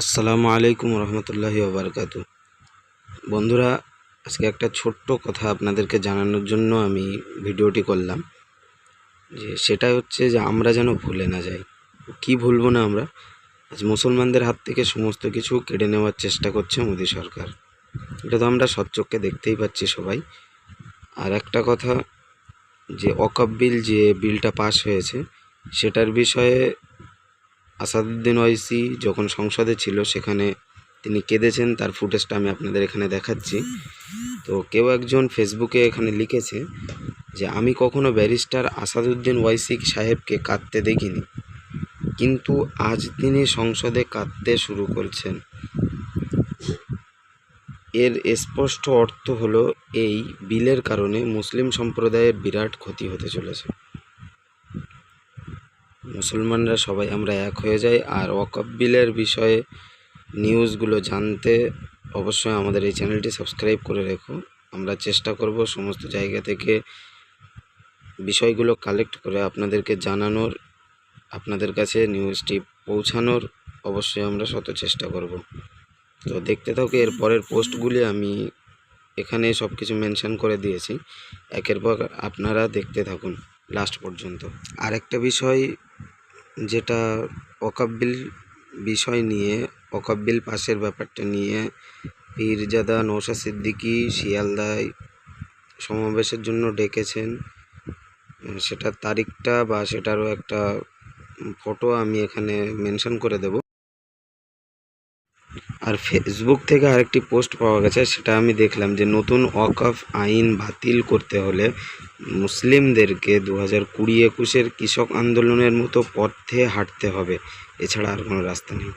আসসালামু আলাইকুম রহমতুল্লাহি ওবরকাতু। বন্ধুরা, আজকে একটা ছোট্ট কথা আপনাদেরকে জানানোর জন্য আমি ভিডিওটি করলাম। সেটা হচ্ছে যে আমরা যেন ভুলে না যাই। কি ভুলবো না আমরা? আজ মুসলমানদের হাত থেকে সমস্ত কিছু কেড়ে নেওয়ার চেষ্টা করছে মোদী সরকার। এটা তো আমরা সচক্ষে দেখতেই পাচ্ছি সবাই। আর একটা কথা, যে ওয়াকফ বিল যে বিলটা পাস হয়েছে সেটার বিষয়ে আসাদুদ্দিন ওয়াইসি যখন সংসদে ছিল সেখানে তিনি কেঁদেছেন, তার ফুটেজটা আমি আপনাদের এখানে দেখাচ্ছি। তো কেউ একজন ফেসবুকে এখানে লিখেছে যে আমি কখনো ব্যারিস্টার আসাদুদ্দিন ওয়াইসি সাহেবকে কাঁদতে দেখিনি, কিন্তু আজ তিনি সংসদে কাঁদতে শুরু করছেন। এর স্পষ্ট অর্থ হলো এই বিলের কারণে মুসলিম সম্প্রদায়ের বিরাট ক্ষতি হতে চলেছে। মুসলমানরা সবাই আমরা এক হয়ে যাই। আর ওয়াকফ বিলের বিষয়ে নিউজগুলো জানতে অবশ্যই আমাদের এই চ্যানেলটি সাবস্ক্রাইব করে রেখো। আমরা চেষ্টা করব সমস্ত জায়গা থেকে বিষয়গুলো কালেক্ট করে আপনাদেরকে জানানোর, আপনাদের কাছে নিউজটি পৌঁছানোর অবশ্যই আমরা শত চেষ্টা করব। তো দেখতে থাকো, এর পরের পোস্টগুলি আমি এখানে সব কিছু মেনশন করে দিয়েছি। একের পর আপনারা দেখতে থাকুন লাস্ট পর্যন্ত। আরেকটা বিষয়, যেটা ওয়াকফ বিল বিষয় নিয়ে, ওয়াকফ বিল পাশের ব্যাপারটা নিয়ে পীরজাদা নওশাদ সিদ্দিকী শিয়ালদায় সমাবেশের জন্য ডেকেছেন। সেটার তারিখটা বা সেটারও একটা ফটো আমি এখানে মেনশন করে দেব। আর ফেসবুক থেকে আরেকটি পোস্ট পাওয়া গেছে, সেটা আমি দেখলাম যে নতুন ওয়াকফ আইন বাতিল করতে হলে মুসলিমদেরকে 2020-21 কৃষক আন্দোলনের মতো পথে হাঁটতে হবে, এছাড়া আর কোনো রাস্তা নেই।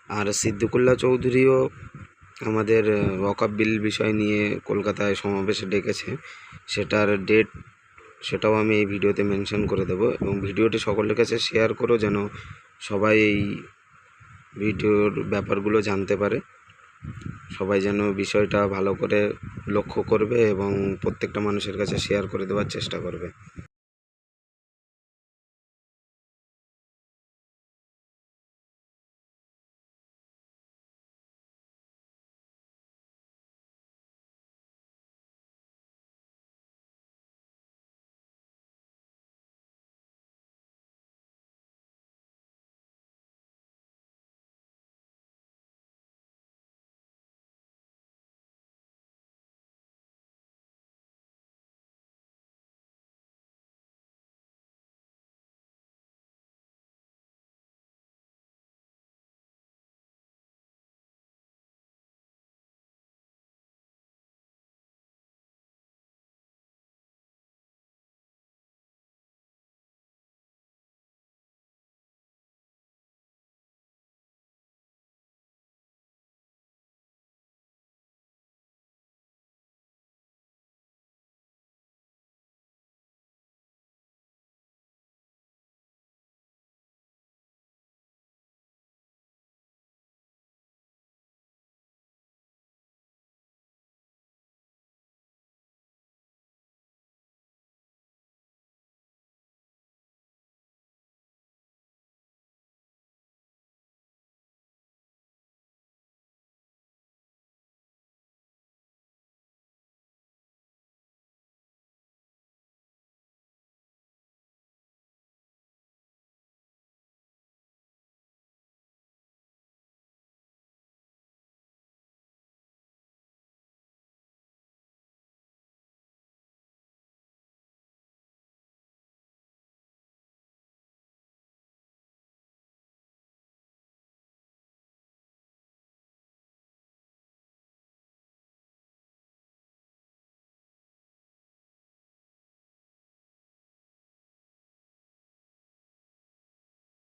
আর সিদ্দিকুল্লাহ চৌধুরীও আমাদের ওয়াকফ বিল বিষয় নিয়ে কলকাতায় সমাবেশে ডেকেছে। সেটার ডেট সেটাও আমি এই ভিডিওতে মেনশন করে দেব, এবং ভিডিওটি সকলের কাছে শেয়ার করো যেন সবাই এই ভিডিওর ব্যাপারগুলো জানতে পারে। সবাই যেন বিষয়টা ভালো করে লক্ষ্য করবে এবং প্রত্যেকটা মানুষের কাছে শেয়ার করে দেওয়ার চেষ্টা করবে।